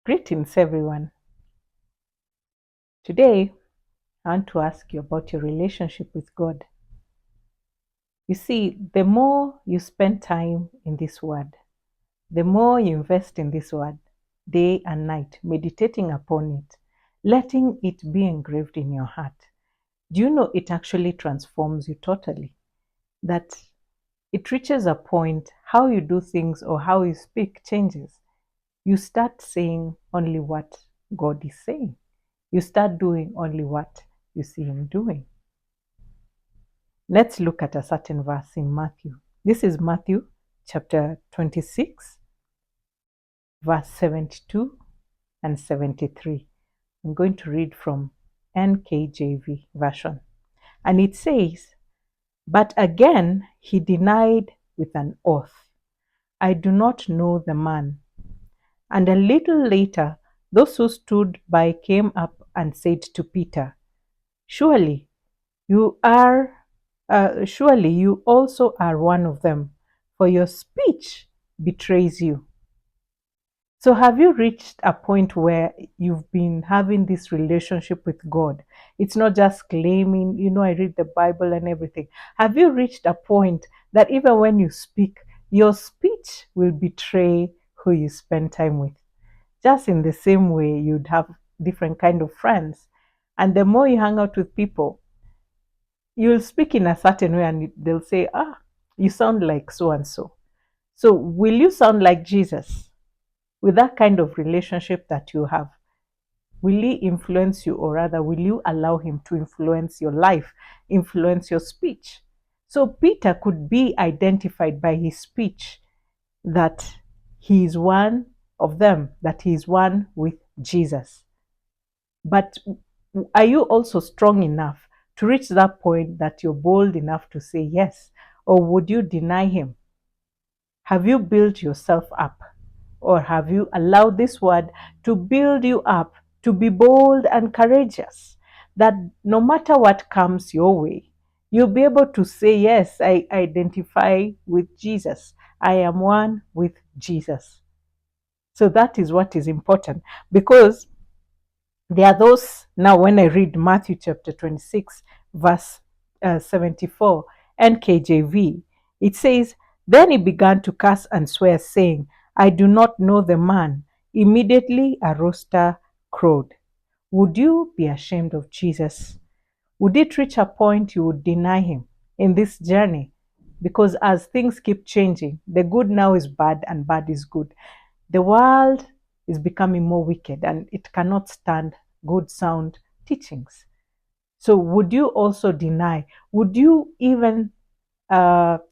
Greetings, everyone. Today, I want to ask you about your relationship with God. You see, the more you spend time in this Word, the more you invest in this Word, day and night, meditating upon it, letting it be engraved in your heart, do you know it actually transforms you totally? That it reaches a point, how you do things or how you speak changes. You start saying only what God is saying. You start doing only what you see Him doing. Let's look at a certain verse in Matthew. This is Matthew chapter 26, verse 72 and 73. I'm going to read from NKJV version. And it says, "But again he denied with an oath, 'I do not know the man.' And a little later, those who stood by came up and said to Peter, 'Surely you are, surely you also are one of them, for your speech betrays you.'" So, have you reached a point where you've been having this relationship with God? It's not just claiming, I read the Bible and everything. Have you reached a point that even when you speak, your speech will betray who you spend time with? Just in the same way, you'd have different kind of friends, and the more you hang out with people, you'll speak in a certain way and they'll say, you sound like so and so. So, will you sound like Jesus with that kind of relationship that you have? Will He influence you, or rather, will you allow Him to influence your life, influence your speech? So, Peter could be identified by his speech that he is one of them, that he is one with Jesus. But are you also strong enough to reach that point that you're bold enough to say yes? Or would you deny Him? Have you built yourself up? Or have you allowed this Word to build you up to be bold and courageous? That no matter what comes your way, you'll be able to say, yes, I identify with Jesus. I am one with Jesus. So that is what is important, because there are those, now when I read Matthew chapter 26, verse 74, NKJV, it says, "Then he began to curse and swear, saying, 'I do not know the man.' Immediately a rooster crowed." Would you be ashamed of Jesus? Would it reach a point you would deny Him in this journey? Because as things keep changing, the good now is bad and bad is good. The world is becoming more wicked and it cannot stand good, sound teachings. So, would you also deny? Would you even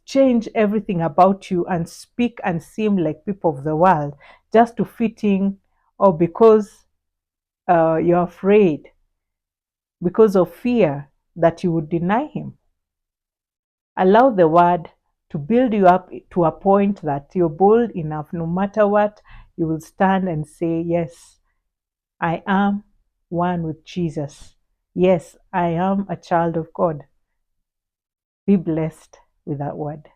change everything about you and speak and seem like people of the world just to fit in, or because you're afraid, because of fear that you would deny Him? Allow the Word to build you up to a point that you're bold enough, no matter what, you will stand and say, yes, I am one with Jesus. Yes, I am a child of God. Be blessed with that word.